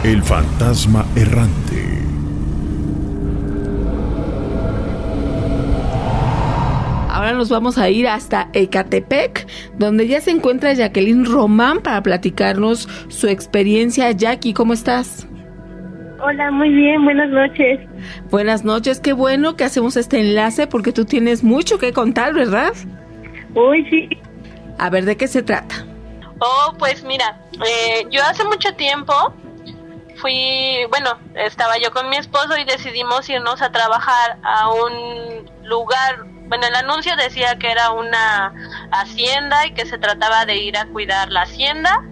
El fantasma errante. Ahora nos vamos a ir hasta Ecatepec, donde ya se encuentra Jacqueline Román para platicarnos su experiencia. Jackie, ¿cómo estás? Hola, muy bien, buenas noches. Buenas noches, qué bueno que hacemos este enlace porque tú tienes mucho que contar, ¿verdad? Uy, sí. A ver, ¿de qué se trata? Oh, pues mira, yo hace mucho tiempo estaba yo con mi esposo y decidimos irnos a trabajar a un lugar. Bueno, el anuncio decía que era una hacienda y que se trataba de ir a cuidar la hacienda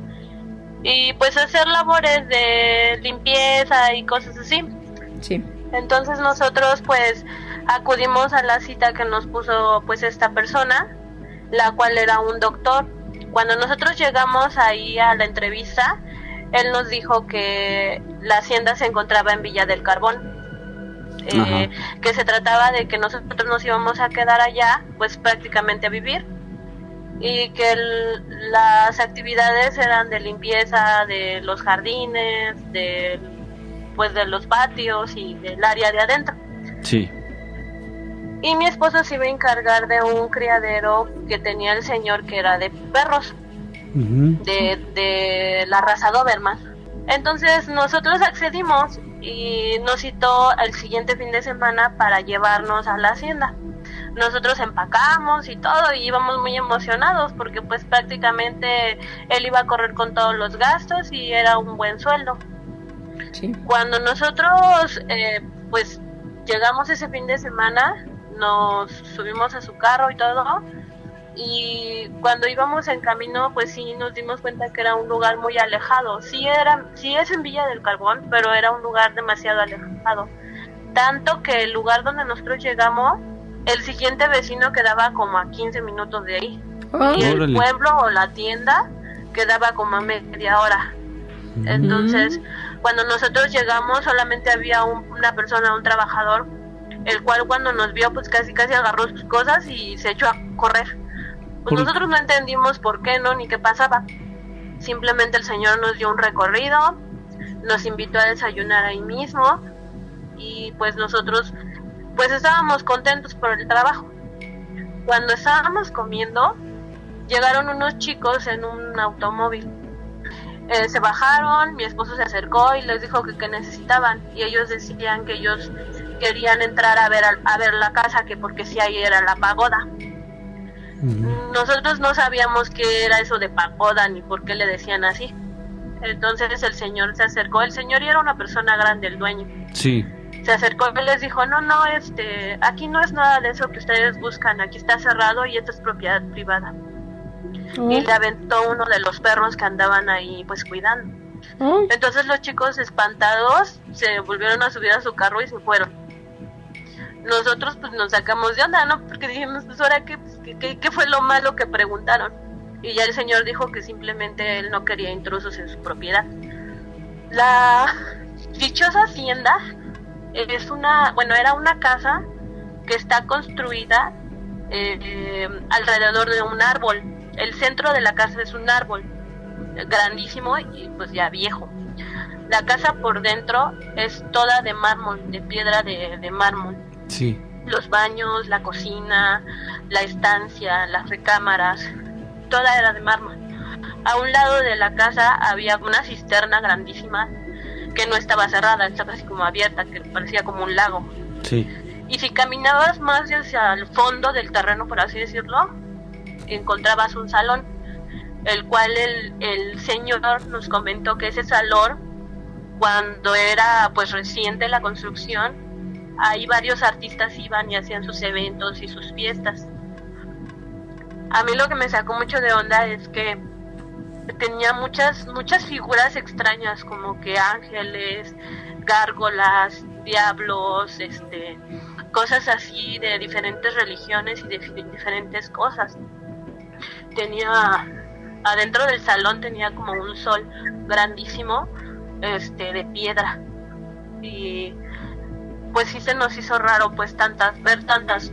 y pues hacer labores de limpieza y cosas así. Sí. Entonces nosotros pues acudimos a la cita que nos puso pues esta persona, la cual era un doctor. Cuando nosotros llegamos ahí a la entrevista, él nos dijo que la hacienda se encontraba en Villa del Carbón. Que se trataba de que nosotros nos íbamos a quedar allá pues prácticamente a vivir y que las actividades eran de limpieza de los jardines, de los patios y del área de adentro. Sí. Y mi esposo se iba a encargar de un criadero que tenía el señor, que era de perros, de la raza Doberman. Entonces nosotros accedimos y nos citó el siguiente fin de semana para llevarnos a la hacienda. Nosotros empacamos y todo y íbamos muy emocionados porque pues prácticamente él iba a correr con todos los gastos y era un buen sueldo. Sí. Cuando nosotros pues llegamos ese fin de semana, nos subimos a su carro y todo, y cuando íbamos en camino pues sí nos dimos cuenta que era un lugar muy alejado. Sí es en Villa del Carbón, pero era un lugar demasiado alejado, tanto que el lugar donde nosotros llegamos, el siguiente vecino quedaba como a 15 minutos de ahí. Y el pueblo o la tienda quedaba como a media hora. Entonces cuando nosotros llegamos solamente había una persona, un trabajador, el cual cuando nos vio pues casi agarró sus cosas y se echó a correr. Pues nosotros no entendimos por qué, ¿no? Ni qué pasaba. Simplemente el señor nos dio un recorrido, nos invitó a desayunar ahí mismo y pues nosotros pues estábamos contentos por el trabajo. Cuando estábamos comiendo, llegaron unos chicos en un automóvil. Se bajaron, mi esposo se acercó y les dijo que necesitaban, y ellos decían que ellos querían entrar a ver la casa, que porque si ahí era la pagoda. Nosotros no sabíamos qué era eso de pagoda ni por qué le decían así. Entonces el señor se acercó, el señor era una persona grande, el dueño. Sí. Se acercó y les dijo, no, aquí no es nada de eso que ustedes buscan, aquí está cerrado y esta es propiedad privada. Y le aventó uno de los perros que andaban ahí pues cuidando. Entonces los chicos espantados se volvieron a subir a su carro y se fueron. Nosotros pues nos sacamos de onda, ¿no? Porque dijimos, pues ahora ¿qué fue lo malo que preguntaron? Y ya el señor dijo que simplemente él no quería intrusos en su propiedad. La dichosa hacienda era una casa que está construida alrededor de un árbol. El centro de la casa es un árbol grandísimo y pues ya viejo. La casa por dentro es toda de mármol, de piedra de mármol. Sí. Los baños, la cocina, la estancia, las recámaras, toda era de mármol. A un lado de la casa había una cisterna grandísima que no estaba cerrada, estaba así como abierta, que parecía como un lago. Sí. Y si caminabas más hacia el fondo del terreno, por así decirlo, encontrabas un salón, el cual el señor nos comentó que ese salón, cuando era pues reciente la construcción, ahí varios artistas iban y hacían sus eventos y sus fiestas. A mí lo que me sacó mucho de onda es que tenía muchas figuras extrañas, como que ángeles, gárgolas, diablos, cosas así de diferentes religiones y de diferentes cosas. Adentro del salón tenía como un sol grandísimo, de piedra, y pues sí se nos hizo raro pues ver tantas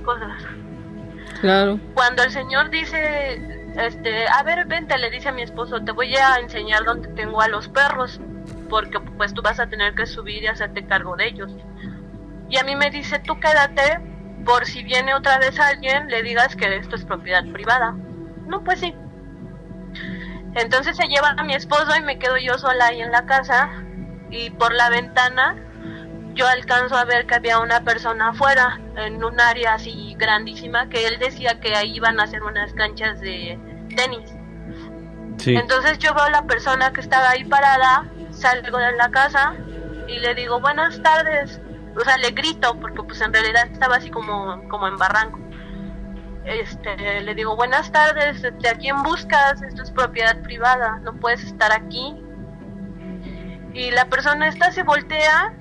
cosas. Claro. Cuando el señor dice a ver, vente, le dice a mi esposo, te voy a enseñar dónde tengo a los perros, porque pues tú vas a tener que subir y hacerte cargo de ellos. Y a mí me dice, tú quédate, por si viene otra vez alguien, le digas que esto es propiedad privada. No, pues sí. Entonces se lleva a mi esposo y me quedo yo sola ahí en la casa, y por la ventana yo alcanzo a ver que había una persona afuera, en un área así grandísima, que él decía que ahí iban a hacer unas canchas de tenis. Sí. Entonces yo veo a la persona que estaba ahí parada, salgo de la casa y le digo, buenas tardes. O sea, le grito, porque pues en realidad estaba así como en barranco. Le digo, buenas tardes, ¿a quién buscas? Esto es propiedad privada, no puedes estar aquí. Y la persona esta se voltea,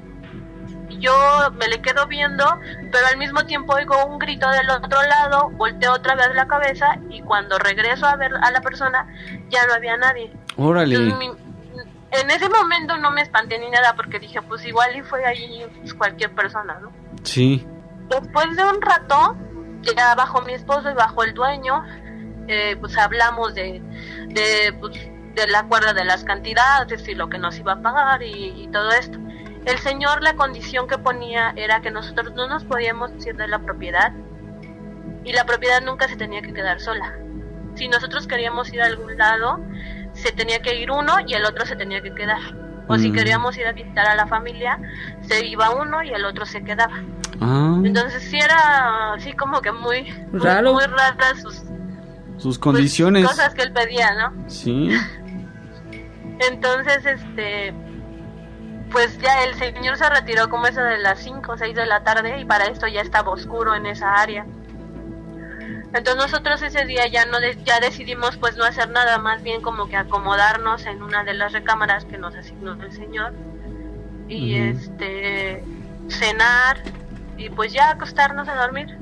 y yo me le quedo viendo, pero al mismo tiempo oigo un grito del otro lado, volteo otra vez la cabeza, y cuando regreso a ver a la persona, ya no había nadie. Órale. Entonces, en ese momento no me espanté ni nada, porque dije, pues igual y fue ahí pues, cualquier persona, ¿no? Sí. Después de un rato, ya bajó mi esposo y bajó el dueño, pues hablamos de la acuerdo de las cantidades y lo que nos iba a pagar y todo esto. El señor, la condición que ponía era que nosotros no nos podíamos ir de la propiedad, y la propiedad nunca se tenía que quedar sola. Si nosotros queríamos ir a algún lado, se tenía que ir uno y el otro se tenía que quedar. O si queríamos ir a visitar a la familia, se iba uno y el otro se quedaba. Entonces sí era así como que muy raras sus condiciones, pues, cosas que él pedía, ¿no? Sí. Entonces pues ya el señor se retiró como eso de las 5 o 6 de la tarde, y para esto ya estaba oscuro en esa área. Entonces nosotros ese día ya decidimos pues no hacer nada, más bien como que acomodarnos en una de las recámaras que nos asignó el señor, y cenar y pues ya acostarnos a dormir.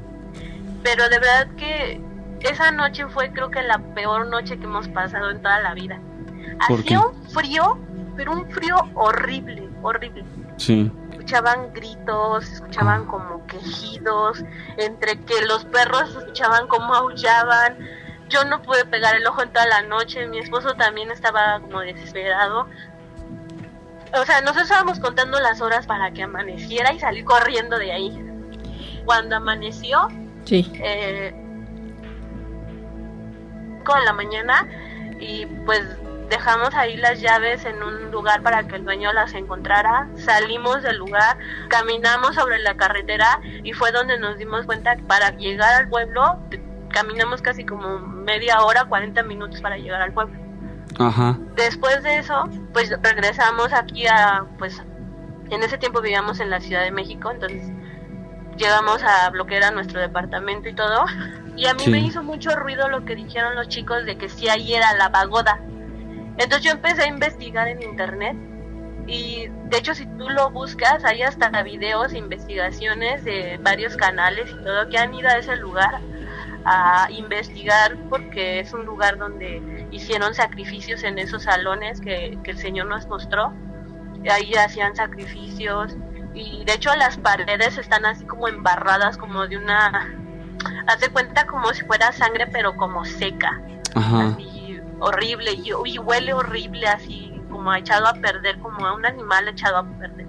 Pero de verdad que esa noche fue, creo que la peor noche que hemos pasado en toda la vida. Hacía un frío, pero un frío horrible. Sí. Escuchaban gritos, escuchaban como quejidos, entre que los perros escuchaban como aullaban. Yo no pude pegar el ojo en toda la noche, mi esposo también estaba como desesperado. O sea, nosotros estábamos contando las horas para que amaneciera y salir corriendo de ahí. Cuando amaneció, sí. 5 de la mañana, y pues dejamos ahí las llaves en un lugar para que el dueño las encontrara. Salimos del lugar, caminamos sobre la carretera, y fue donde nos dimos cuenta que para llegar al pueblo caminamos casi como media hora, 40 minutos para llegar al pueblo. Ajá. Después de eso, pues regresamos aquí pues en ese tiempo vivíamos en la Ciudad de México, entonces llegamos a lo que era nuestro departamento y todo, y a mí me hizo mucho ruido lo que dijeron los chicos de que sí ahí era la pagoda. Entonces yo empecé a investigar en internet, y de hecho si tú lo buscas hay hasta videos, investigaciones de varios canales y todo que han ido a ese lugar a investigar, porque es un lugar donde hicieron sacrificios en esos salones que el Señor nos mostró. Ahí hacían sacrificios, y de hecho las paredes están así como embarradas, como de una, haz de cuenta como si fuera sangre pero como seca. Ajá. Así horrible, y huele horrible, así como echado a perder, como a un animal echado a perder.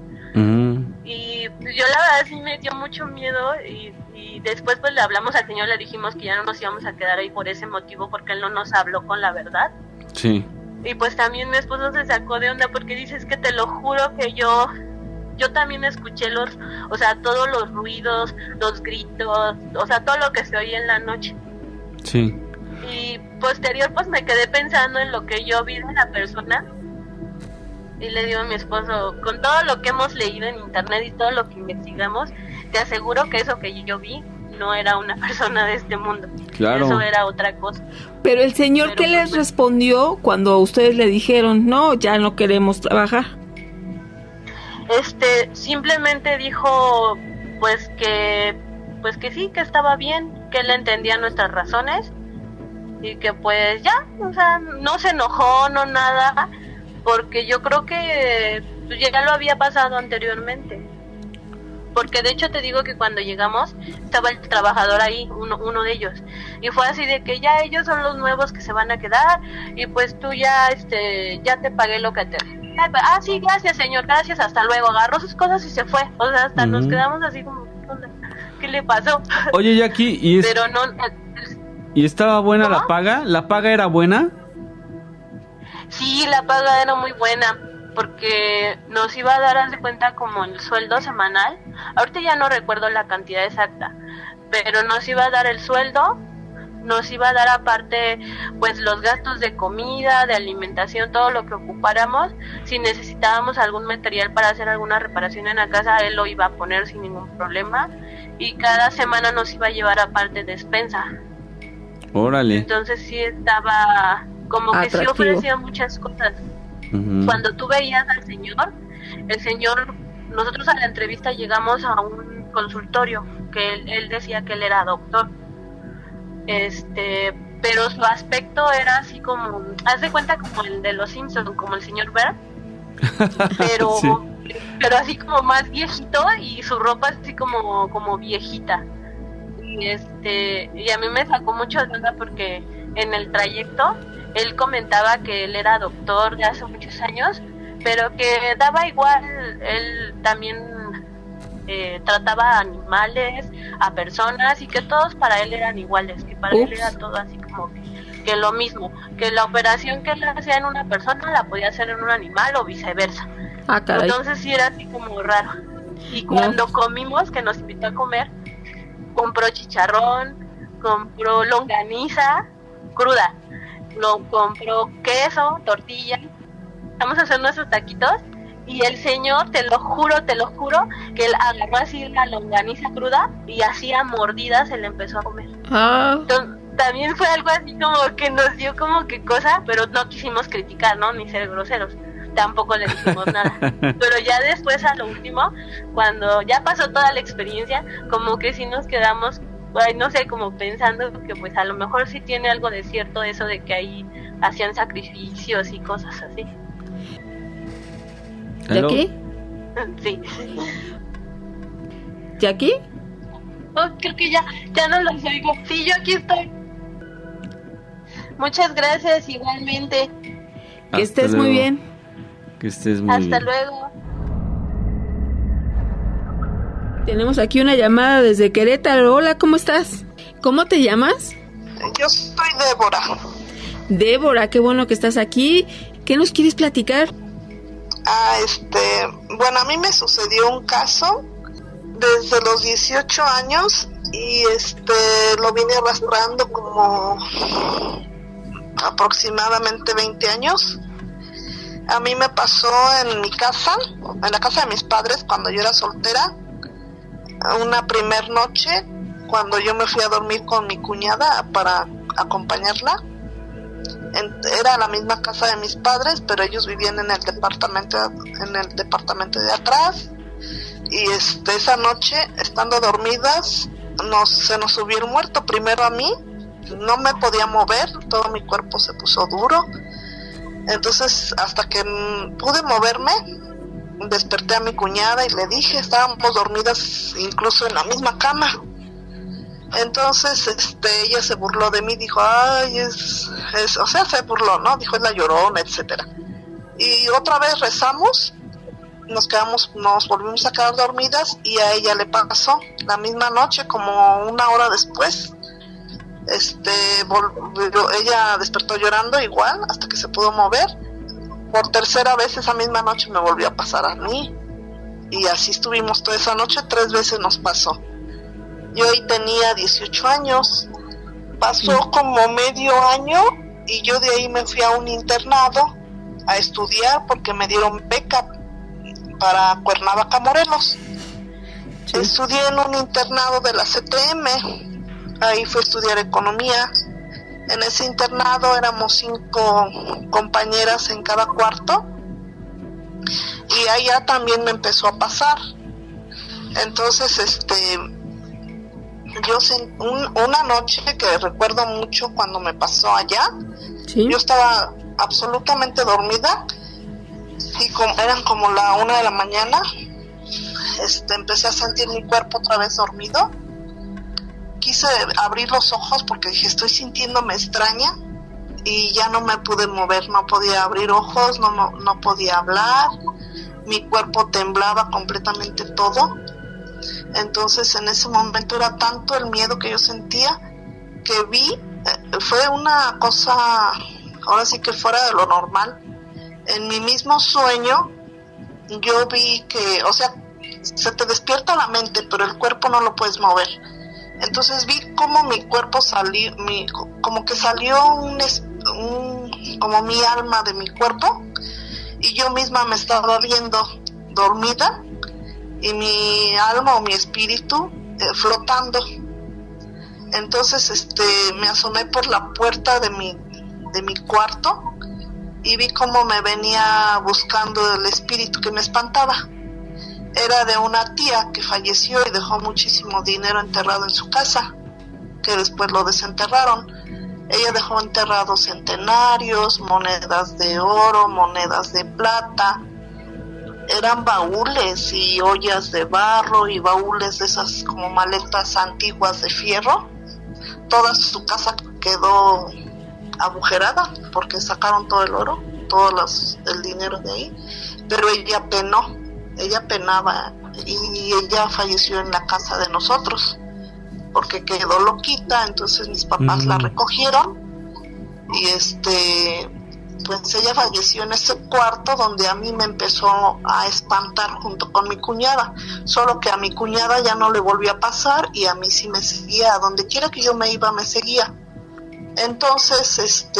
Y yo la verdad sí me dio mucho miedo, y después pues le hablamos al Señor, le dijimos que ya no nos íbamos a quedar ahí por ese motivo, porque Él no nos habló con la verdad. Sí. Y pues también mi esposo se sacó de onda, porque dice, es que te lo juro que yo también escuché todos los ruidos, los gritos, o sea, todo lo que se oía en la noche. Sí. Y posterior pues me quedé pensando en lo que yo vi de la persona, y le digo a mi esposo, con todo lo que hemos leído en internet y todo lo que investigamos, te aseguro que eso que yo vi no era una persona de este mundo. Claro. Eso era otra cosa. Pero el señor, ¿qué les respondió cuando ustedes le dijeron, no, ya no queremos trabajar? Simplemente dijo pues que sí, que estaba bien, que él entendía nuestras razones, y que pues ya, o sea, no se enojó, no nada, porque yo creo que ya lo había pasado anteriormente. porque de hecho te digo que cuando llegamos estaba el trabajador ahí, uno de ellos, y fue así de que ya ellos son los nuevos que se van a quedar, y pues tú ya ya te pagué lo que te... Ah, sí, gracias señor, gracias, hasta luego. Agarró sus cosas y se fue, o sea, hasta nos quedamos así como, ¿qué le pasó? Oye, Jackie, Pero no... ¿Y estaba buena ¿Cómo? la paga? ¿La paga era buena? Sí, la paga era muy buena, porque nos iba a dar, haz de cuenta, como el sueldo semanal. Ahorita ya no recuerdo la cantidad exacta, pero nos iba a dar el sueldo, nos iba a dar aparte pues los gastos de comida, de alimentación, todo lo que ocupáramos. Si necesitábamos algún material para hacer alguna reparación en la casa, él lo iba a poner sin ningún problema, y cada semana nos iba a llevar aparte despensa. Órale. Entonces sí estaba como que sí atractivo. ofrecía muchas cosas. Cuando tú veías al el señor, nosotros a la entrevista llegamos a un consultorio que él decía que él era doctor, pero su aspecto era así como, haz de cuenta como el de los Simpsons, como el señor Bert, pero Sí. pero así como más viejito, y su ropa así como viejita. Y a mí me sacó mucho de onda porque en el trayecto él comentaba que él era doctor de hace muchos años, pero que daba igual, él también trataba a animales, a personas, y que todos para él eran iguales, que para él era todo así como que lo mismo, que la operación que él hacía en una persona la podía hacer en un animal o viceversa. Ah, caray. Entonces sí era así como raro. Y cuando comimos, que nos invitó a comer, compró chicharrón, compró longaniza cruda, compró queso, tortilla. Vamos a hacer nuestros taquitos, y el señor, te lo juro, que él agarró así la longaniza cruda y hacía mordidas, se le empezó a comer. Entonces, también fue algo así como que nos dio como que cosa, pero no quisimos criticar, ¿no? Ni ser groseros. Tampoco le dijimos nada. Pero ya después, a lo último, cuando ya pasó toda la experiencia, como que sí nos quedamos, no sé, como pensando que pues a lo mejor sí tiene algo de cierto eso de que ahí hacían sacrificios y cosas así. ¿Jackie? Sí. ¿Jackie? Oh, creo que ya no los oigo. Sí, yo aquí estoy. Muchas gracias, igualmente. Que estés muy bien. Que estés muy bien. Hasta luego. Tenemos aquí una llamada desde Querétaro. Hola, ¿cómo estás? ¿Cómo te llamas? Yo soy Débora. Débora, qué bueno que estás aquí. ¿Qué nos quieres platicar? Bueno, a mí me sucedió un caso desde los 18 años y lo vine arrastrando como aproximadamente 20 años. A mí me pasó en mi casa, en la casa de mis padres, cuando yo era soltera, una primer noche, cuando yo me fui a dormir con mi cuñada para acompañarla. Era la misma casa de mis padres, pero ellos vivían en el departamento de atrás. Y esa noche, estando dormidas, se nos subió el muerto. Primero a mí, no me podía mover, todo mi cuerpo se puso duro. Entonces, hasta que pude moverme, desperté a mi cuñada y le dije, estábamos dormidas incluso en la misma cama. Entonces, ella se burló de mí, dijo, ay, o sea, se burló, ¿no? Dijo, es la Llorona, etcétera. Y otra vez rezamos, nos volvimos a quedar dormidas, y a ella le pasó la misma noche, como una hora después. Ella despertó llorando igual, hasta que se pudo mover. Por tercera vez esa misma noche me volvió a pasar a mí, y así estuvimos toda esa noche, 3 veces nos pasó. Yo ahí tenía 18 años, pasó como medio año y yo de ahí me fui a un internado a estudiar porque me dieron beca para Cuernavaca, Morelos. Sí. Estudié en un internado de la CTM, ahí fui a estudiar economía. En ese internado éramos 5 compañeras en cada cuarto y allá también me empezó a pasar. Entonces, yo una noche que recuerdo mucho cuando me pasó allá, ¿sí? Yo estaba absolutamente dormida y eran como la 1 de la mañana empecé a sentir mi cuerpo otra vez dormido. Quise abrir los ojos porque dije, estoy sintiéndome extraña, y ya no me pude mover, no podía abrir ojos, no podía hablar, mi cuerpo temblaba completamente todo. Entonces en ese momento era tanto el miedo que yo sentía que vi, fue una cosa ahora sí que fuera de lo normal. En mi mismo sueño yo vi que, o sea, se te despierta la mente, pero el cuerpo no lo puedes mover. Entonces vi como mi cuerpo salió, como que salió como mi alma de mi cuerpo, y yo misma me estaba viendo dormida, y mi alma o mi espíritu flotando. Entonces me asomé por la puerta de mi cuarto y vi cómo me venía buscando el espíritu que me espantaba. Era de una tía que falleció y dejó muchísimo dinero enterrado en su casa, que después lo desenterraron. Ella dejó enterrados centenarios, monedas de oro, monedas de plata. Eran baúles y ollas de barro y baúles de esas como maletas antiguas de fierro. Toda su casa quedó agujerada porque sacaron todo el oro, el dinero de ahí. Pero ella penó. Ella penaba, y ella falleció en la casa de nosotros porque quedó loquita. Entonces mis papás la recogieron y pues ella falleció en ese cuarto donde a mí me empezó a espantar junto con mi cuñada, solo que a mi cuñada ya no le volvió a pasar y a mí sí me seguía, a donde quiera que yo me iba me seguía. Entonces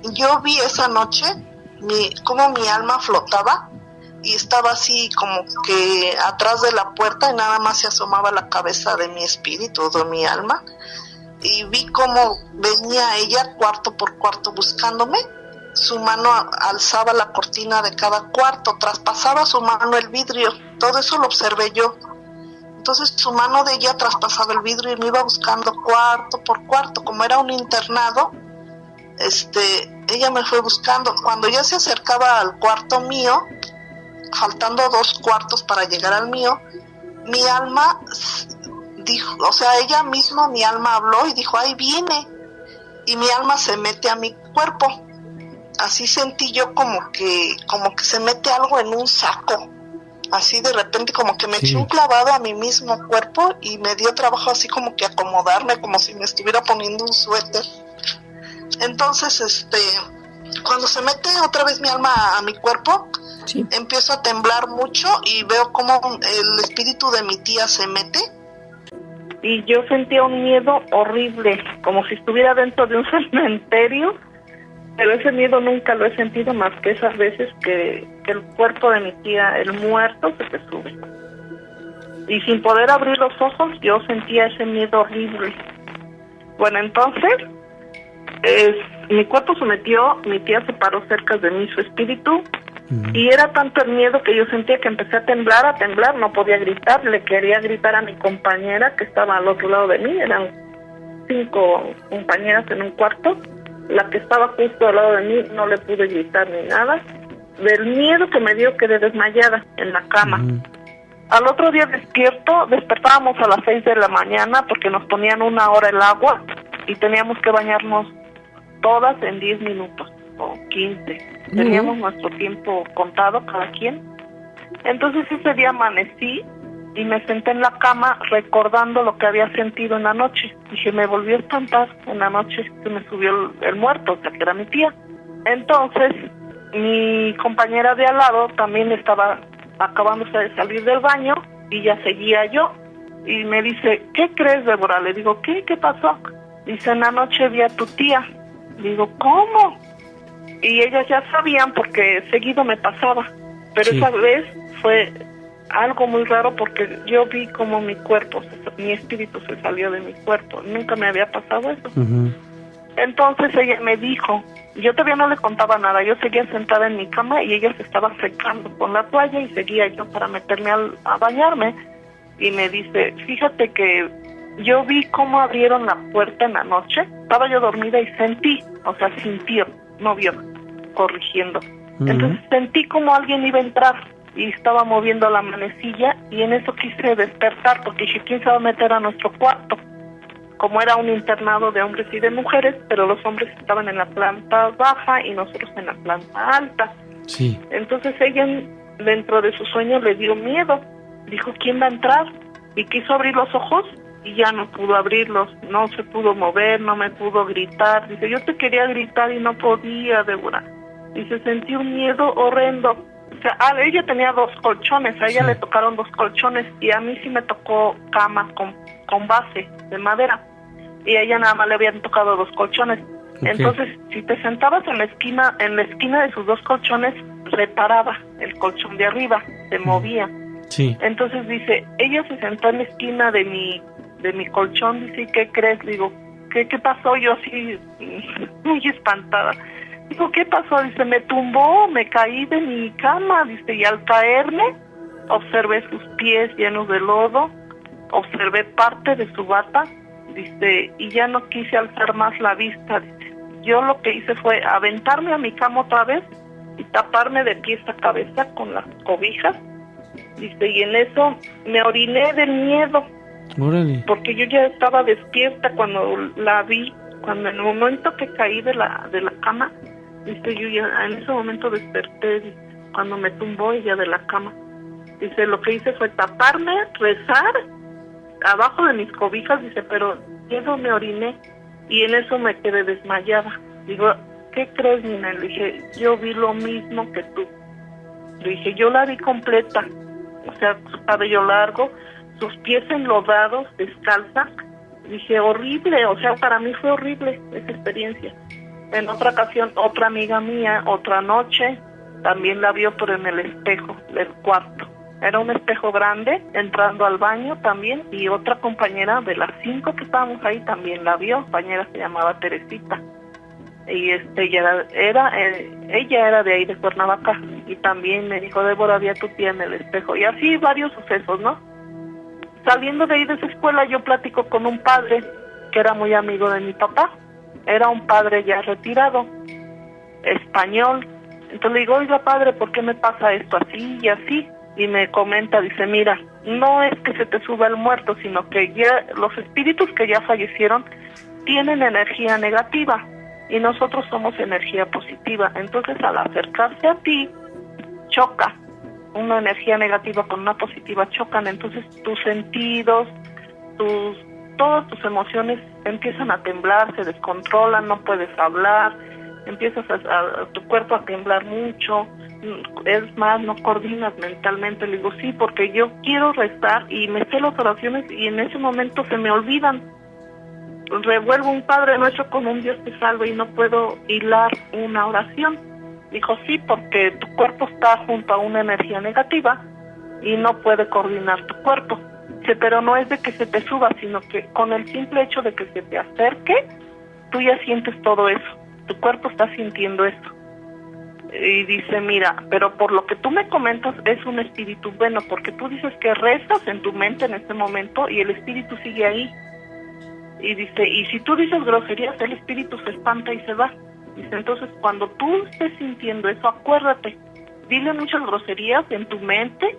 yo vi esa noche cómo mi alma flotaba y estaba así como que atrás de la puerta y nada más se asomaba la cabeza de mi espíritu, de mi alma, y vi cómo venía ella cuarto por cuarto buscándome. Su mano alzaba la cortina de cada cuarto, traspasaba su mano el vidrio, todo eso lo observé yo. Entonces su mano de ella traspasaba el vidrio y me iba buscando cuarto por cuarto, como era un internado. Ella me fue buscando. Cuando ya se acercaba al cuarto mío, faltando 2 cuartos para llegar al mío, mi alma dijo, o sea, ella misma, mi alma habló y dijo, ahí viene, y mi alma se mete a mi cuerpo. Así sentí yo como que se mete algo en un saco, así de repente como que me eché un clavado a mi mismo cuerpo y me dio trabajo así como que acomodarme, como si me estuviera poniendo un suéter. Entonces cuando se mete otra vez mi alma a mi cuerpo, empiezo a temblar mucho y veo como el espíritu de mi tía se mete. Y yo sentía un miedo horrible, como si estuviera dentro de un cementerio, pero ese miedo nunca lo he sentido más que esas veces que el cuerpo de mi tía, el muerto, se te sube. Y sin poder abrir los ojos, yo sentía ese miedo horrible. Bueno, entonces, mi cuerpo se metió, mi tía se paró cerca de mí, su espíritu, y era tanto el miedo que yo sentía que empecé a temblar, no podía gritar, le quería gritar a mi compañera que estaba al otro lado de mí, eran 5 compañeras en un cuarto, la que estaba justo al lado de mí no le pude gritar ni nada, del miedo que me dio quedé desmayada en la cama. Al otro día despertábamos a las 6 de la mañana porque nos ponían 1 hora el agua y teníamos que bañarnos todas en 10 minutos o 15. Teníamos nuestro tiempo contado cada quien. Entonces ese día amanecí y me senté en la cama recordando lo que había sentido en la noche. Dije, me volvió a espantar en la noche que me subió el muerto, o sea, que era mi tía. Entonces mi compañera de al lado también estaba acabándose de salir del baño y ya seguía yo. Y me dice, ¿qué crees, Débora? Le digo, ¿qué pasó? Dice, en la noche vi a tu tía. Digo, ¿cómo? Y ellas ya sabían porque seguido me pasaba, pero esa vez fue algo muy raro porque yo vi como mi espíritu se salió de mi cuerpo, nunca me había pasado eso. Entonces ella me dijo, yo todavía no le contaba nada, yo seguía sentada en mi cama y ella se estaba secando con la toalla y seguía yo para meterme a bañarme, y me dice, fíjate que yo vi cómo abrieron la puerta en la noche, estaba yo dormida y sintió, no vio, corrigiendo. Entonces sentí como alguien iba a entrar y estaba moviendo la manecilla y en eso quise despertar porque dije, ¿quién se va a meter a nuestro cuarto? Como era un internado de hombres y de mujeres, pero los hombres estaban en la planta baja y nosotros en la planta alta. Sí. Entonces ella, dentro de su sueño, le dio miedo. Dijo, ¿quién va a entrar? Y quiso abrir los ojos y ya no pudo abrirlos. No se pudo mover, no me pudo gritar. Dice, yo te quería gritar y no podía, Débora. Dice, sentí un miedo horrendo. O sea, ella tenía 2 colchones, a ella le tocaron 2 colchones y a mí sí me tocó cama con base de madera. Y a ella nada más le habían tocado 2 colchones. Okay. Entonces, si te sentabas en la esquina de sus 2 colchones, reparaba el colchón de arriba, se movía. Sí. Entonces dice, ella se sentó en la esquina de mi colchón, dice, ¿qué crees? Digo, ¿qué pasó? Yo así, muy espantada. Digo, ¿qué pasó? Dice, me tumbó, me caí de mi cama, dice, y al caerme, observé sus pies llenos de lodo, observé parte de su bata, dice, y ya no quise alzar más la vista, dice. Yo lo que hice fue aventarme a mi cama otra vez y taparme de pies a cabeza con las cobijas, dice, y en eso me oriné del miedo. Órale. Porque yo ya estaba despierta cuando la vi, cuando en el momento que caí de la cama, dice, yo ya en ese momento desperté, dice, cuando me tumbó ella de la cama. Dice, lo que hice fue taparme, rezar, abajo de mis cobijas, dice, pero yo me oriné y en eso me quedé desmayada. Digo, ¿qué crees, Nina? Le dije, yo vi lo mismo que tú. Le dije, yo la vi completa, o sea, su cabello largo, sus pies enlodados, descalza. Dije, horrible, o sea, para mí fue horrible esa experiencia. En otra ocasión, otra amiga mía, otra noche, también la vio, pero en el espejo del cuarto. Era un espejo grande, entrando al baño también, y otra compañera de las 5 que estábamos ahí también la vio, compañera se llamaba Teresita. Y ella era de ahí, de Cuernavaca, y también me dijo, Débora, vi a tu tía en el espejo. Y así varios sucesos, ¿no? Saliendo de ahí de esa escuela, yo platico con un padre que era muy amigo de mi papá. Era un padre ya retirado, español. Entonces le digo, oiga, padre, ¿por qué me pasa esto así y así? Y me comenta, dice, mira, no es que se te suba el muerto, sino que ya los espíritus que ya fallecieron tienen energía negativa y nosotros somos energía positiva. Entonces, al acercarse a ti, choca. Una energía negativa con una positiva chocan. Entonces, tus sentidos, todas tus emociones empiezan a temblar, se descontrolan, no puedes hablar, empiezas a tu cuerpo a temblar mucho, es más, no coordinas mentalmente. Le digo, sí, porque yo quiero rezar y me sé las oraciones y en ese momento se me olvidan. Revuelvo un Padre Nuestro con un Dios te salve y no puedo hilar una oración. Dijo, sí, porque tu cuerpo está junto a una energía negativa y no puede coordinar tu cuerpo. Dice, pero no es de que se te suba, sino que con el simple hecho de que se te acerque, tú ya sientes todo eso. Tu cuerpo está sintiendo eso. Y dice, mira, pero por lo que tú me comentas, es un espíritu bueno, porque tú dices que rezas en tu mente en este momento y el espíritu sigue ahí. Y dice, y si tú dices groserías, el espíritu se espanta y se va. Dice, entonces, cuando tú estés sintiendo eso, acuérdate, dile muchas groserías en tu mente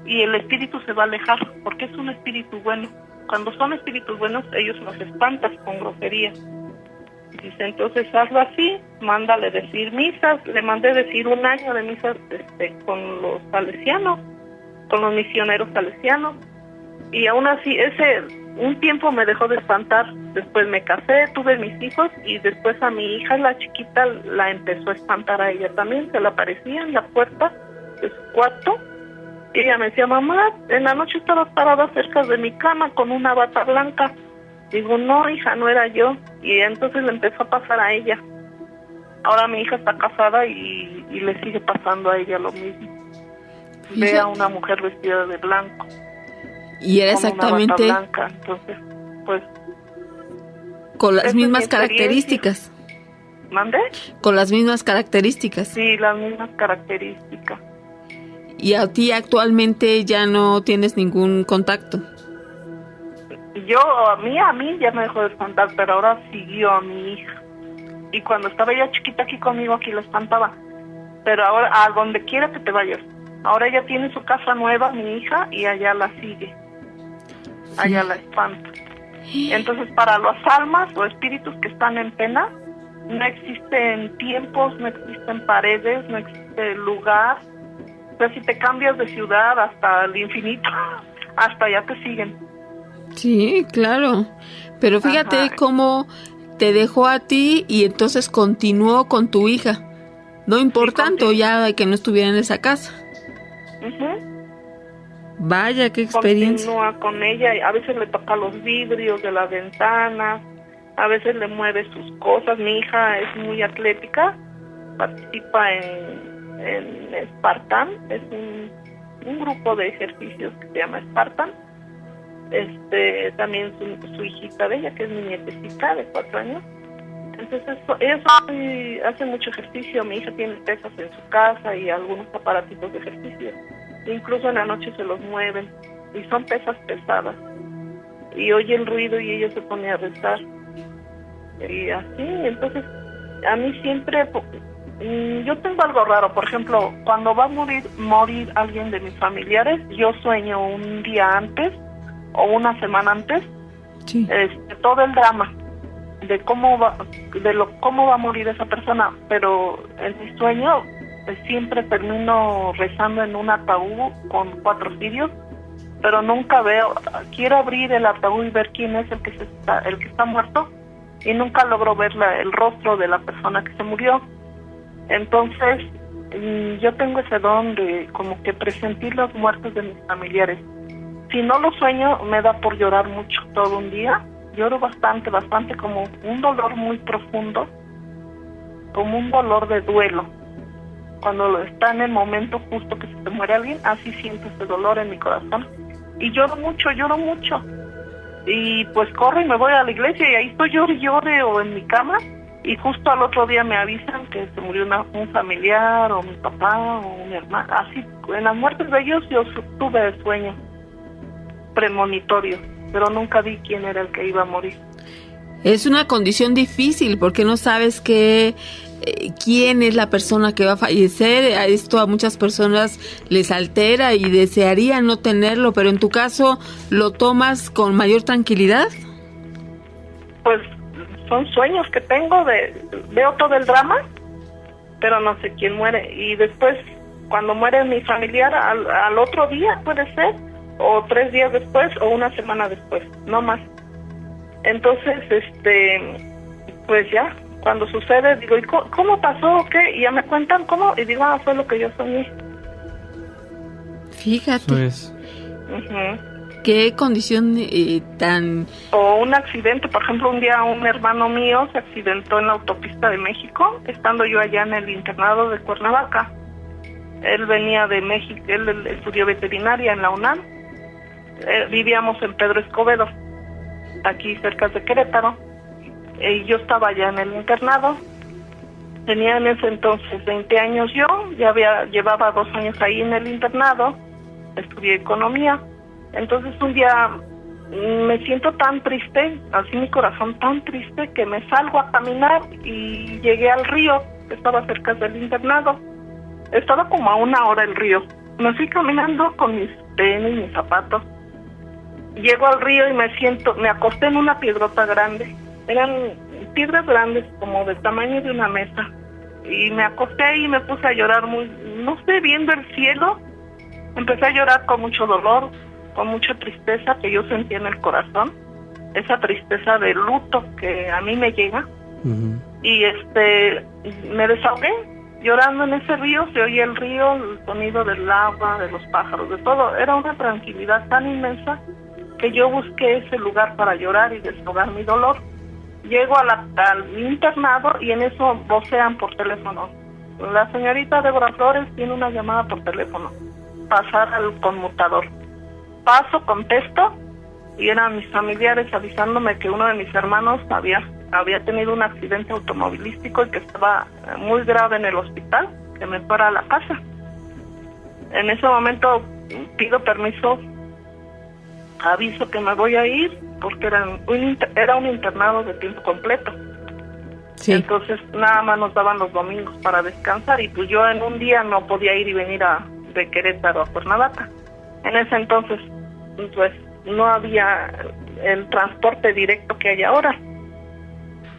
y el espíritu se va a alejar, porque es un espíritu bueno. Cuando son espíritus buenos, ellos los espantan con groserías. Dice, entonces hazlo así, mándale decir misas. Le mandé decir 1 año de misas con los salesianos, con los misioneros salesianos, y aún así un tiempo me dejó de espantar. Después me casé, tuve mis hijos y después a mi hija, la chiquita, la empezó a espantar a ella también. Se le aparecía en la puerta de su cuarto y ella me decía, mamá, en la noche estaba parada cerca de mi cama con una bata blanca. Digo, no, hija, no era yo. Y entonces le empezó a pasar a ella. Ahora mi hija está casada y le sigue pasando a ella lo mismo. Ve a una mujer vestida de blanco. Y era exactamente una bata blanca. Entonces, pues, con las mismas características. ¿Mande? Con las mismas características. Sí, las mismas características. ¿Y a ti actualmente ya no tienes ningún contacto? A mí ya me dejó de espantar, pero ahora siguió a mi hija. Y cuando estaba ella chiquita aquí conmigo, aquí la espantaba. Pero ahora, a donde quiera que te vayas, Ahora ella tiene su casa nueva, mi hija, y allá la sigue. Allá la espanta. Entonces, para las almas o espíritus que están en pena, no existen tiempos, no existen paredes, no existe lugar. O sea, si te cambias de ciudad hasta el infinito, hasta allá te siguen. Sí, claro. Pero fíjate Ajá. cómo te dejó a ti y entonces continuó con tu hija. No importando ya que no estuviera en esa casa. Ujú. Vaya, qué experiencia. Continúa con ella y a veces le toca los vidrios de las ventanas, a veces le mueve sus cosas. Mi hija es muy atlética, participa en Spartan, es un grupo de ejercicios que se llama Spartan. También su hijita de ella, que es mi nietecita de 4 años. Entonces ella hace mucho ejercicio. Mi hija tiene pesas en su casa y algunos aparatitos de ejercicio. Incluso en la noche se los mueven y son pesas pesadas. Y oye el ruido y ella se pone a rezar. Y así, entonces a mí siempre... yo tengo algo raro, por ejemplo, cuando va a morir alguien de mis familiares, yo sueño un día antes o una semana antes, Sí. todo el drama de cómo va a morir esa persona, pero en mi sueño siempre termino rezando en un ataúd con 4 cirios, pero nunca quiero abrir el ataúd y ver quién es el que está muerto, y nunca logro ver el rostro de la persona que se murió. Entonces yo tengo ese don de como que presentir las muertes de mis familiares. Si no lo sueño, me da por llorar mucho todo un día. Lloro bastante, como un dolor muy profundo, como un dolor de duelo. Cuando está en el momento justo que se te muere alguien, así siento ese dolor en mi corazón. Y lloro mucho. Y pues corro y me voy a la iglesia y ahí estoy llore o en mi cama. Y justo al otro día me avisan que se murió un familiar o mi papá o mi hermana. Así, en las muertes de ellos yo tuve el sueño premonitorio, pero nunca vi quién era el que iba a morir. Es una condición difícil porque no sabes quién es la persona que va a fallecer. Esto a muchas personas les altera y desearían no tenerlo, pero en tu caso, ¿lo tomas con mayor tranquilidad? Pues son sueños que tengo, veo todo el drama, pero no sé quién muere. Y después, cuando muere mi familiar, al otro día puede ser, o 3 días después, o una semana después, no más. Entonces, pues ya, cuando sucede, digo, ¿y cómo pasó o qué? Y ya me cuentan cómo, y digo, fue lo que yo soñé. Fíjate. Eso es. Uh-huh. Qué condición tan... O un accidente, por ejemplo, un día un hermano mío se accidentó en la autopista de México, estando yo allá en el internado de Cuernavaca. Él venía de México, él estudió veterinaria en la UNAM. Vivíamos en Pedro Escobedo, aquí cerca de Querétaro. Y yo estaba allá en el internado. Tenía en ese entonces 20 años yo, llevaba 2 años ahí en el internado, estudié economía. Entonces un día me siento tan triste, así mi corazón tan triste, que me salgo a caminar y llegué al río, que estaba cerca del internado. Estaba como a 1 hora el río. Me fui caminando con mis tenis, mis zapatos. Llego al río y me acosté en una piedrota grande. Eran piedras grandes, como del tamaño de una mesa. Y me acosté ahí y me puse a llorar no sé, viendo el cielo. Empecé a llorar con mucho dolor, con mucha tristeza que yo sentía en el corazón. Esa tristeza de luto que a mí me llega. Uh-huh. Y me desahogué llorando en ese río. Se oía el río, el sonido del agua, de los pájaros, de todo. Era una tranquilidad tan inmensa que yo busqué ese lugar para llorar y desahogar mi dolor. Llego al internado y en eso vocean por teléfono. La señorita Débora Flores tiene una llamada por teléfono. Pasar al conmutador. Paso, contesto, y eran mis familiares avisándome que uno de mis hermanos había tenido un accidente automovilístico y que estaba muy grave en el hospital, que me fuera a la casa. En ese momento pido permiso, aviso que me voy a ir, porque era un internado de tiempo completo. Sí. Entonces nada más nos daban los domingos para descansar, y pues yo en un día no podía ir y venir a de Querétaro a Cuernavaca. En ese entonces, pues, no había el transporte directo que hay ahora,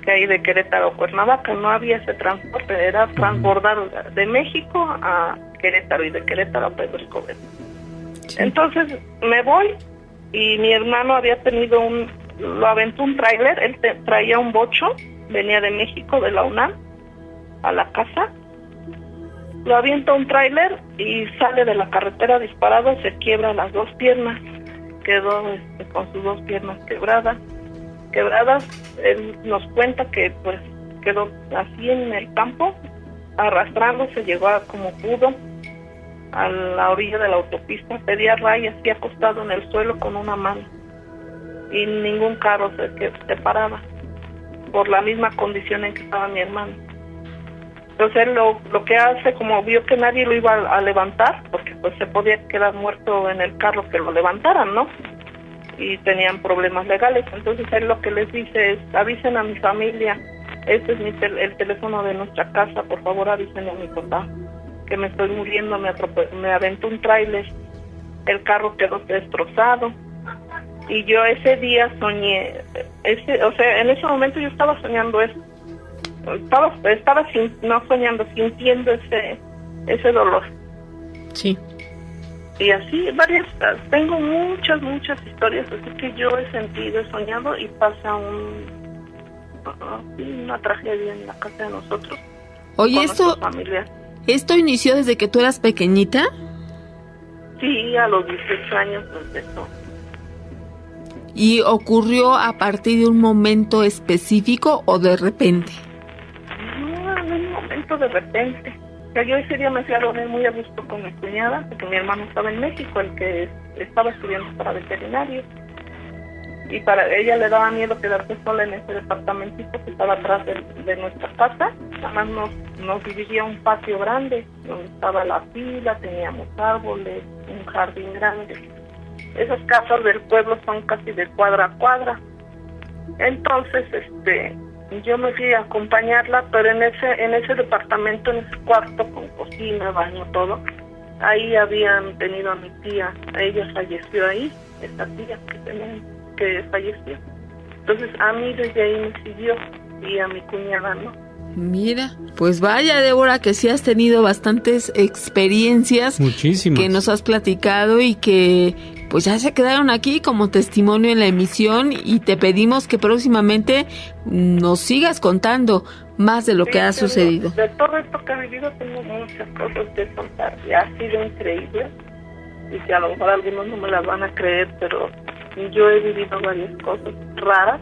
que hay de Querétaro a Cuernavaca, no había ese transporte, era transbordar de México a Querétaro y de Querétaro a Pedro Escobedo. Sí. Entonces me voy y mi hermano había tenido lo aventó un tráiler, él traía un bocho, venía de México, de la UNAM, a la casa, lo avienta un tráiler y sale de la carretera disparado, se quiebra las dos piernas, quedó con sus dos piernas quebradas. Él nos cuenta que pues quedó así en el campo, arrastrándose, llegó como pudo a la orilla de la autopista, pedía rayas y acostado en el suelo con una mano, y ningún carro se paraba por la misma condición en que estaba mi hermano. Entonces él lo que hace, como vio que nadie lo iba a levantar, porque pues se podía quedar muerto en el carro que lo levantaran, ¿no? Y tenían problemas legales. Entonces él lo que les dice es: avisen a mi familia, este es el teléfono de nuestra casa, por favor avisen a mi papá que me estoy muriendo, me aventó un tráiler, el carro quedó destrozado. Y yo ese día soñé, en ese momento yo estaba soñando eso, sintiendo ese dolor. Sí. Y así tengo muchas historias así que yo he sentido, he soñado, y pasa una tragedia en la casa de nosotros. Oye, ¿esto inició desde que tú eras pequeñita? Sí, a los 18 años empezó. ¿Y ocurrió a partir de un momento específico o de repente? No, en un momento de repente. O sea, yo ese día me fui a dormir muy a gusto con mi cuñada, porque mi hermano estaba en México, el que estaba estudiando para veterinario. Y para ella le daba miedo quedarse sola en ese departamentito que estaba atrás de nuestra casa. Además nos dividía un patio grande, donde estaba la pila, teníamos árboles, un jardín grande. Esas casas del pueblo son casi de cuadra a cuadra. Entonces, yo me fui a acompañarla, pero en ese departamento, en ese cuarto con cocina, baño, todo, ahí habían tenido a mi tía. Ella falleció ahí, esta tía que falleció. Entonces a mí desde ahí me siguió, y a mi cuñada no. Mira, pues vaya, Débora, que sí has tenido bastantes experiencias. Muchísimas. Que nos has platicado y que pues ya se quedaron aquí como testimonio en la emisión, y te pedimos que próximamente nos sigas contando más de lo que ha sucedido. De todo esto que he vivido tengo muchas cosas que contar, y ha sido increíble, y que a lo mejor algunos no me las van a creer, pero yo he vivido varias cosas raras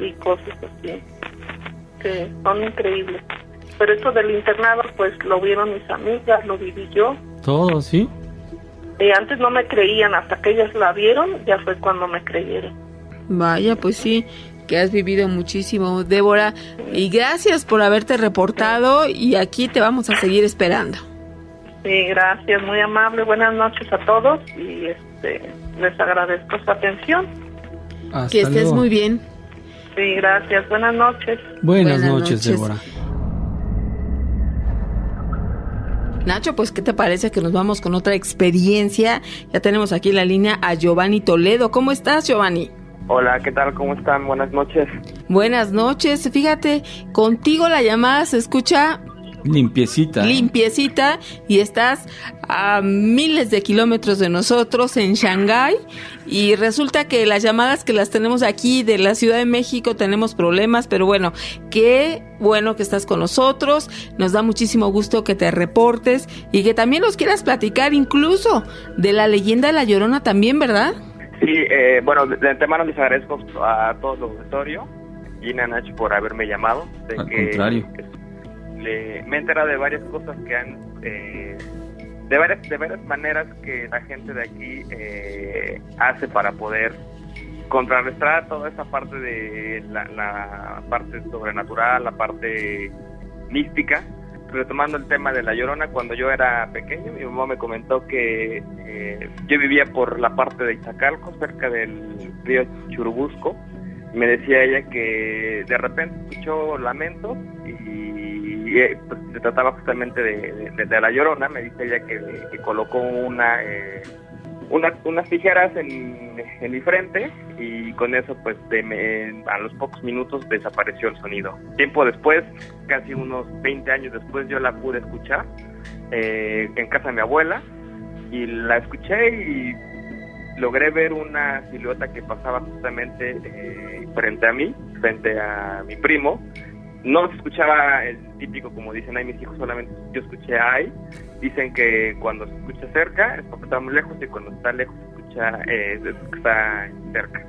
y cosas así que son increíbles. Pero eso del internado, pues lo vieron mis amigas, lo viví yo. Todo, ¿sí? Y antes no me creían, hasta que ellas la vieron, ya fue cuando me creyeron. Vaya, pues sí, que has vivido muchísimo, Débora, y gracias por haberte reportado, y aquí te vamos a seguir esperando. Sí, gracias, muy amable, buenas noches a todos, y les agradezco su atención. Hasta que estés luego. Muy bien. Sí, gracias, buenas noches. Buenas noches, Débora. Nacho, pues, ¿qué te parece que nos vamos con otra experiencia? Ya tenemos aquí en la línea a Giovanni Toledo. ¿Cómo estás, Giovanni? Hola, ¿qué tal? ¿Cómo están? Buenas noches. Buenas noches. Fíjate, contigo la llamada se escucha limpiecita. Limpiecita, y estás a miles de kilómetros de nosotros en Shanghái, y resulta que las llamadas que las tenemos aquí de la Ciudad de México tenemos problemas, pero bueno, qué bueno que estás con nosotros, nos da muchísimo gusto que te reportes y que también nos quieras platicar incluso de la leyenda de La Llorona también, ¿verdad? Sí, bueno, de antemano les agradezco a todo el auditorio, Gina, Nacho, por haberme llamado. Al contrario. Me he enterado de varias cosas que han, de varias maneras que la gente de aquí hace para poder contrarrestar toda esa parte de la parte sobrenatural, la parte mística. Retomando el tema de La Llorona, cuando yo era pequeño, mi mamá me comentó que yo vivía por la parte de Iztacalco, cerca del río Churubusco. Me decía ella que de repente escuchó lamentos y pues, se trataba justamente de la Llorona. Me dice ella que colocó unas tijeras en mi frente, y con eso pues a los pocos minutos desapareció el sonido. Tiempo después, casi unos 20 años después, yo la pude escuchar en casa de mi abuela, y la escuché y logré ver una silueta que pasaba justamente frente a mí, frente a mi primo. No se escuchaba el típico, como dicen ahí mis hijos, solamente yo escuché ahí. Dicen que cuando se escucha cerca es porque está muy lejos, y cuando está lejos se escucha es porque está cerca.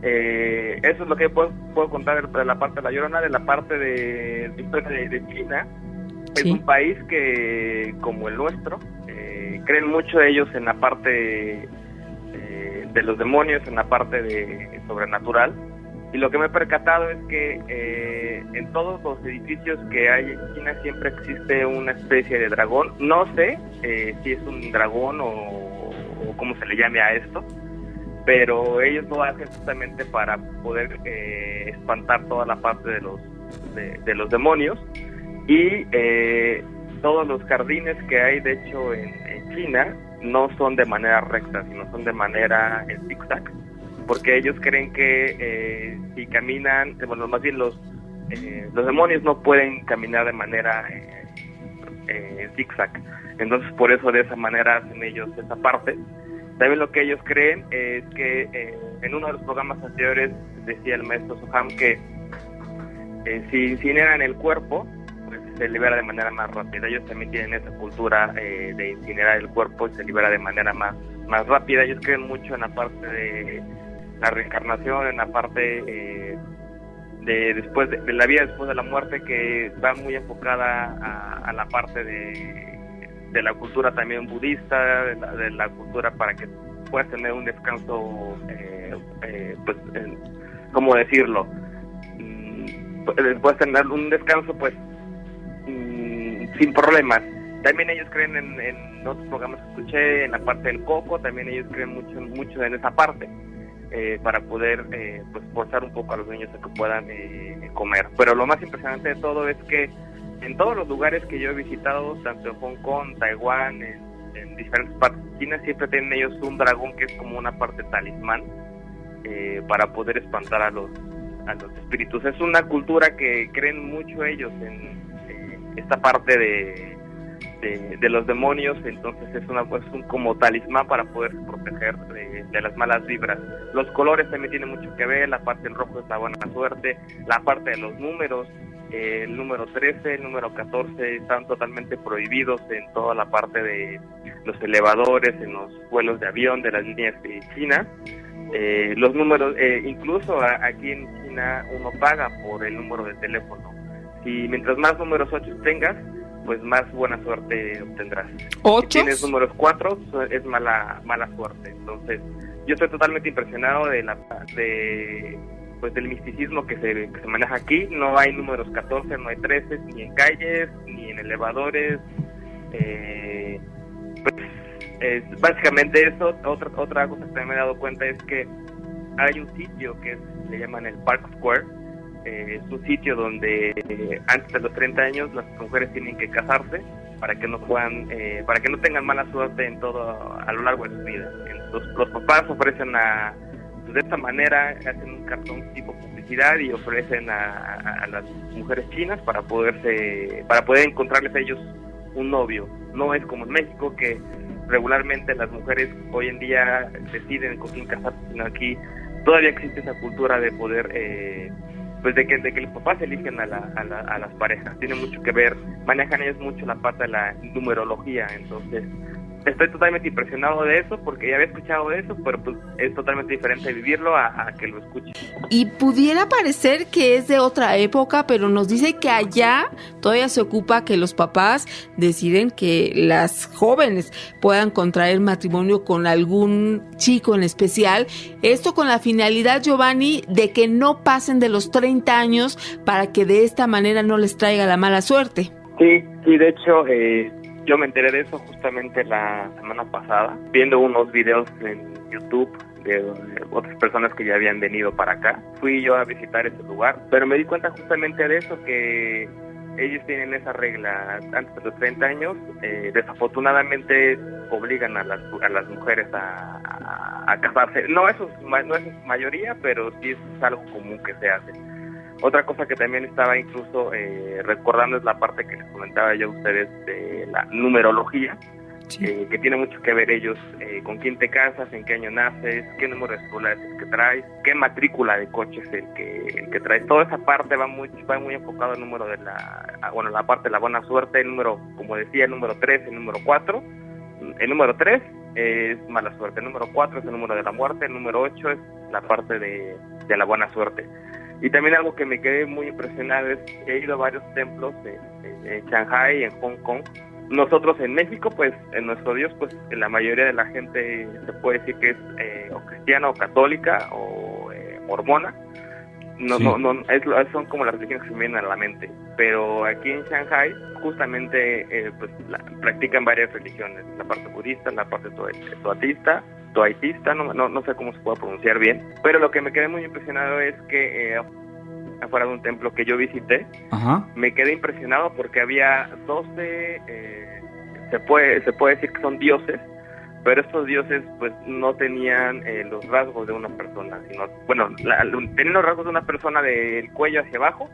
Eso es lo que puedo contar de la parte de la Llorona. De la parte de China, sí. Es un país que, como el nuestro, creen mucho ellos en la parte de los demonios, en la parte de sobrenatural. Y lo que me he percatado es que en todos los edificios que hay en China siempre existe una especie de dragón. No sé si es un dragón o cómo se le llame a esto, pero ellos lo hacen justamente para poder espantar toda la parte de los demonios. Y todos los jardines que hay, de hecho, en China, no son de manera recta, sino son de manera en zigzag, porque ellos creen que si caminan, bueno, más bien los demonios no pueden caminar de manera zigzag. Entonces, por eso de esa manera hacen ellos esa parte. También lo que ellos creen es que en uno de los programas anteriores decía el maestro Soham que si incineran el cuerpo, pues se libera de manera más rápida. Ellos también tienen esa cultura de incinerar el cuerpo y se libera de manera más rápida. Ellos creen mucho en la parte de la reencarnación, en la parte de después de la vida después de la muerte, que va muy enfocada a la parte de la cultura también budista, de la cultura para que puedas tener un descanso, pues, ¿cómo decirlo? Puedes tener un descanso, pues, sin problemas. También ellos creen en otros programas que escuché, en la parte del coco, también ellos creen mucho en esa parte, para poder pues forzar un poco a los niños a que puedan comer. Pero lo más impresionante de todo es que en todos los lugares que yo he visitado, tanto en Hong Kong, Taiwán, en diferentes partes de China, siempre tienen ellos un dragón que es como una parte talismán, para poder espantar a los espíritus. Es una cultura que creen mucho ellos en esta parte de los demonios. Entonces es un como talismán para poder proteger de las malas vibras. Los colores también tienen mucho que ver. La parte del rojo es la buena suerte, la parte de los números, el número 13, el número 14 están totalmente prohibidos en toda la parte de los elevadores, en los vuelos de avión de las líneas de China. Los números, incluso aquí en China uno paga por el número de teléfono. Si mientras más números 8 tengas, pues más buena suerte obtendrás. ¿8? Si tienes números 4, es mala suerte. Entonces, yo estoy totalmente impresionado pues del misticismo que se maneja aquí. No hay números 14, no hay 13, ni en calles, ni en elevadores. Pues básicamente eso. Otra cosa que también me he dado cuenta es que hay un sitio que le llaman el Park Square. Es un sitio donde antes de los 30 años las mujeres tienen que casarse para que no para que no tengan mala suerte en todo a lo largo de su vida. Los papás ofrecen pues de esta manera, hacen un cartón tipo publicidad y ofrecen a las mujeres chinas para poder encontrarles a ellos un novio. No es como en México, que regularmente las mujeres hoy en día deciden con quién casarse, sino aquí todavía existe esa cultura de poder pues de que los papás eligen a las parejas. Tiene mucho que ver, manejan ellos mucho la parte de la numerología. Entonces estoy totalmente impresionado de eso, porque ya había escuchado de eso, pero pues es totalmente diferente vivirlo a que lo escuche. Y pudiera parecer que es de otra época, pero nos dice que allá todavía se ocupa que los papás deciden que las jóvenes puedan contraer matrimonio con algún chico en especial. Esto con la finalidad, Giovanni, de que no pasen de los 30 años para que de esta manera no les traiga la mala suerte. Sí, de hecho, yo me enteré de eso justamente la semana pasada, viendo unos videos en YouTube de otras personas que ya habían venido para acá. Fui yo a visitar ese lugar, pero me di cuenta justamente de eso, que ellos tienen esa regla antes de los 30 años. Desafortunadamente obligan a las mujeres a casarse. No es mayoría, pero sí es algo común que se hace. Otra cosa que también estaba incluso recordando es la parte que les comentaba yo a ustedes de la numerología, que tiene mucho que ver ellos con quién te casas, en qué año naces, qué número de celular es el que traes, qué matrícula de coche es el que traes. Toda esa parte va muy enfocado al número de la parte de la buena suerte, el número, como decía, el número 3, el número 4. El número 3 es mala suerte, el número 4 es el número de la muerte, el número 8 es la parte de la buena suerte. Y también algo que me quedé muy impresionado es que he ido a varios templos en Shanghai, en Hong Kong. Nosotros en México, pues, en nuestro Dios, pues, la mayoría de la gente se puede decir que es o cristiana o católica o mormona. Son como las religiones que se me vienen a la mente. Pero aquí en Shanghai, justamente, pues, practican varias religiones. La parte budista, la parte toaitista, no sé cómo se puede pronunciar bien. Pero lo que me quedé muy impresionado es que afuera de un templo que yo visité, me quedé impresionado porque había 12, se puede decir que son dioses, pero estos dioses pues no tenían los rasgos de una persona, sino, bueno, tenían los rasgos de una persona del cuello hacia abajo,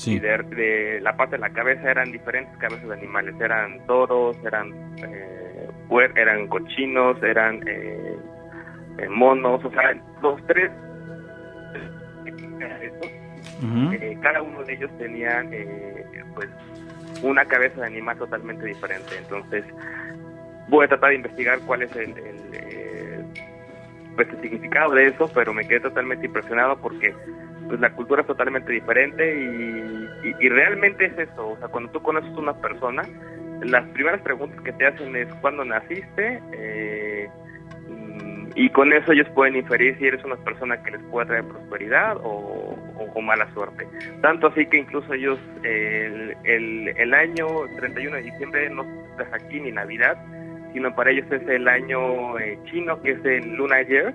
y de la parte de la cabeza eran diferentes cabezas de animales, eran toros, eran cochinos, eran monos, o sea, los tres, cada uno de ellos tenían pues una cabeza de animal totalmente diferente. Entonces voy a tratar de investigar cuál es el significado de eso, pero me quedé totalmente impresionado porque pues la cultura es totalmente diferente y realmente es eso. O sea, cuando tú conoces a una persona, las primeras preguntas que te hacen es ¿cuándo naciste? Y con eso ellos pueden inferir si eres una persona que les puede traer prosperidad o mala suerte. Tanto así que incluso ellos el año 31 de diciembre no es aquí ni Navidad, sino para ellos es el año chino, que es el Lunar Year,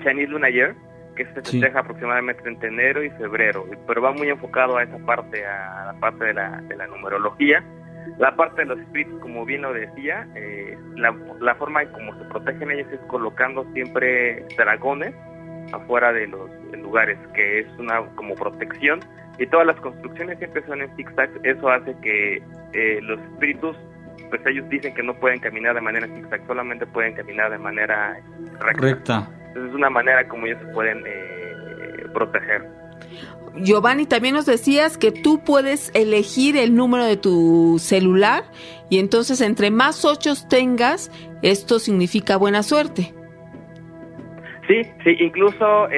Chinese Lunar Year, que se festeja aproximadamente entre enero y febrero, pero va muy enfocado a esa parte, a la parte de la numerología. La parte de los espíritus, como bien lo decía, la forma en cómo se protegen ellos es colocando siempre dragones afuera de los lugares, que es una como protección, y todas las construcciones siempre son en zigzag. Eso hace que los espíritus, pues ellos dicen que no pueden caminar de manera zigzag, solamente pueden caminar de manera recta. Entonces es una manera como ellos se pueden proteger. Giovanni, también nos decías que tú puedes elegir el número de tu celular y entonces entre más 8 tengas, esto significa buena suerte. Sí, incluso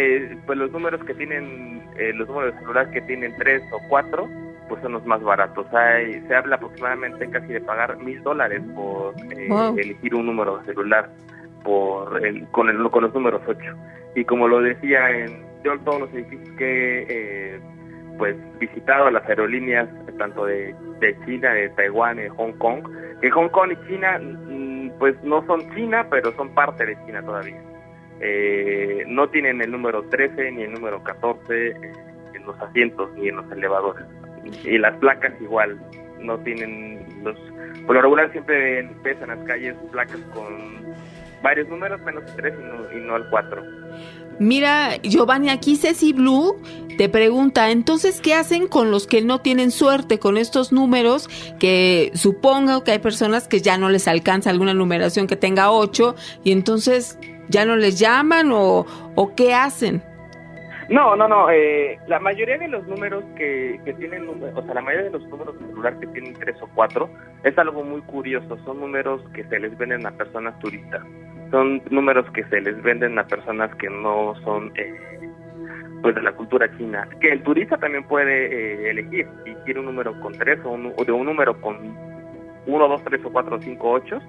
pues los números que tienen, los números de celular que tienen 3 o 4, pues son los más baratos. Se habla aproximadamente casi de pagar $1,000 por elegir un número de celular con los números 8. Y como lo decía yo todos los edificios que pues visitado, las aerolíneas tanto de China, de Taiwán, de Hong Kong, que Hong Kong y China pues no son China, pero son parte de China todavía. No tienen el número 13 ni el número 14 en los asientos ni en los elevadores, y las placas igual no tienen por lo regular siempre ves en las calles placas con varios números menos 3 y no el 4. Mira, Giovanni, aquí Ceci Blue te pregunta, entonces, ¿qué hacen con los que no tienen suerte con estos números? Que supongo que hay personas que ya no les alcanza alguna numeración que tenga 8 y entonces ya no les llaman o ¿qué hacen? No, la mayoría de los números que tienen, o sea, la mayoría de los números de celular que tienen 3 o 4 es algo muy curioso. Son números que se les venden a personas turistas. Son números que se les venden a personas que no son pues de la cultura china. Que el turista también puede elegir si quiere un número con 3 o de un número con 1, 2, 3 o 4 o 5, 8,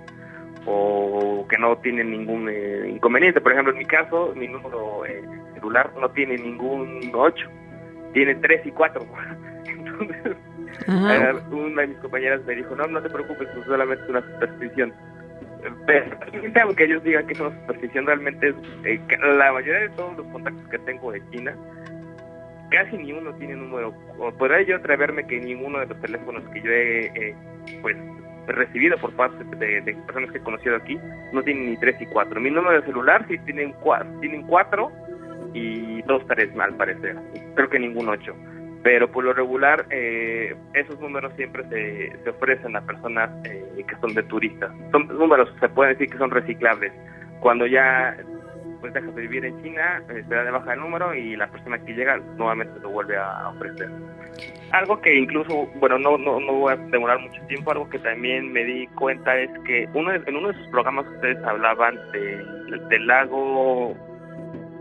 o que no tiene ningún inconveniente. Por ejemplo, en mi caso, mi número celular no tiene ningún 8, tiene 3 y 4. Entonces, una de mis compañeras me dijo, no te preocupes, pues solamente es una superstición. Pero aunque ellos digan que es una superstición, realmente es la mayoría de todos los contactos que tengo de China, casi ni uno tiene número. O podría yo atreverme que ninguno de los teléfonos que yo he pues recibido por parte de personas que he conocido aquí no tienen ni 3 y 4. Mi número de celular sí tienen 4 y 2 3 al parecer. Creo que ningún 8. Pero por lo regular esos números siempre se ofrecen a personas que son de turistas. Son números, se puede decir que son reciclables. Cuando ya pues dejas de vivir en China, te da de baja el número y la persona que llega nuevamente lo vuelve a ofrecer. Algo que incluso, bueno, no voy a demorar mucho tiempo, algo que también me di cuenta es que en uno de sus programas ustedes hablaban del lago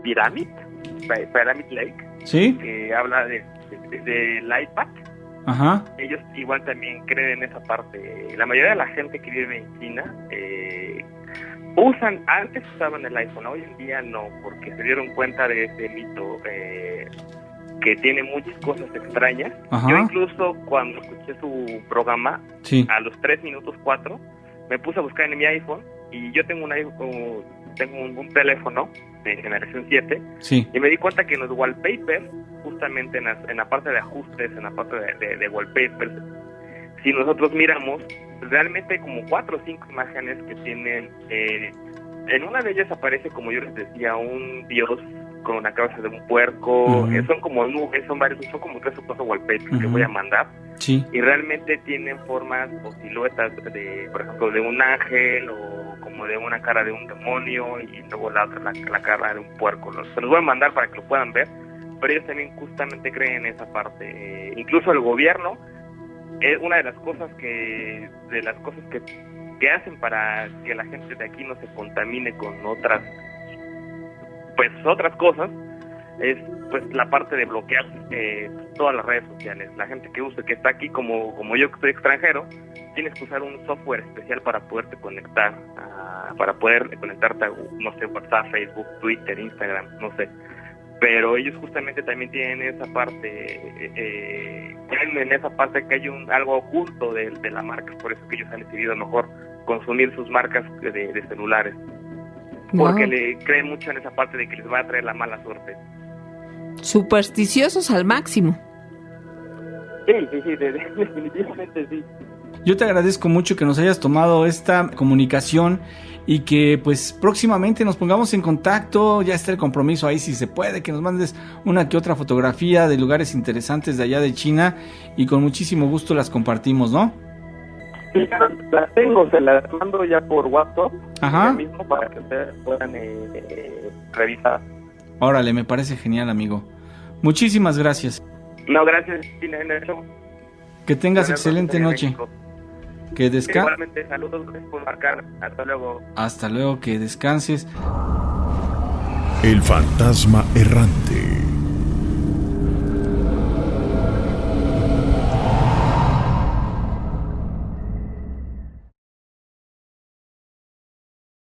Pyramid Lake, ¿sí? Que habla del iPad. Ajá. Ellos igual también creen en esa parte. La mayoría de la gente que vive en China antes usaban el iPhone, hoy en día no, porque se dieron cuenta de ese mito que tiene muchas cosas extrañas. Ajá. Yo incluso cuando escuché su programa, sí, a los 3 minutos 4, me puse a buscar en mi iPhone, y yo tengo un teléfono de generación 7, sí, y me di cuenta que en los wallpapers, justamente en la parte de ajustes, en la parte de wallpapers, si nosotros miramos, realmente hay como 4 o 5 imágenes que tienen, en una de ellas aparece, como yo les decía, un dios con una cabeza de un puerco. Son como nubes, son como 3 o 4 wallpapers que voy a mandar, sí, y realmente tienen formas o siluetas por ejemplo, de un ángel, o como de una cara de un demonio, y luego la otra la cara de un puerco. Se los voy a mandar para que lo puedan ver, pero ellos también justamente creen en esa parte. Incluso el gobierno es una de las cosas que hacen para que la gente de aquí no se contamine con otras cosas, es pues la parte de bloquear todas las redes sociales. La gente que está aquí, como yo que soy extranjero, tienes que usar un software especial para poderte conectar, para poder conectarte a, no sé, WhatsApp, Facebook, Twitter, Instagram, no sé. Pero ellos justamente también tienen esa parte, creen en esa parte que hay algo oculto de la marca. Por eso que ellos han decidido mejor consumir sus marcas de celulares, porque le creen mucho en esa parte de que les va a traer la mala suerte. Supersticiosos al máximo. Sí, definitivamente sí. Yo te agradezco mucho que nos hayas tomado esta comunicación y que pues próximamente nos pongamos en contacto. Ya está el compromiso ahí, si se puede, que nos mandes una que otra fotografía de lugares interesantes de allá de China, y con muchísimo gusto las compartimos, ¿no? Sí, las tengo, se las mando ya por WhatsApp. Ajá. Mismo, para que ustedes puedan revisar. Órale, me parece genial, amigo. Muchísimas gracias. No, gracias, China en el show. Que tengas excelente noche. México. Que descanses. Igualmente, saludos, gracias por marcar. Hasta luego. Hasta luego, que descanses. El fantasma errante.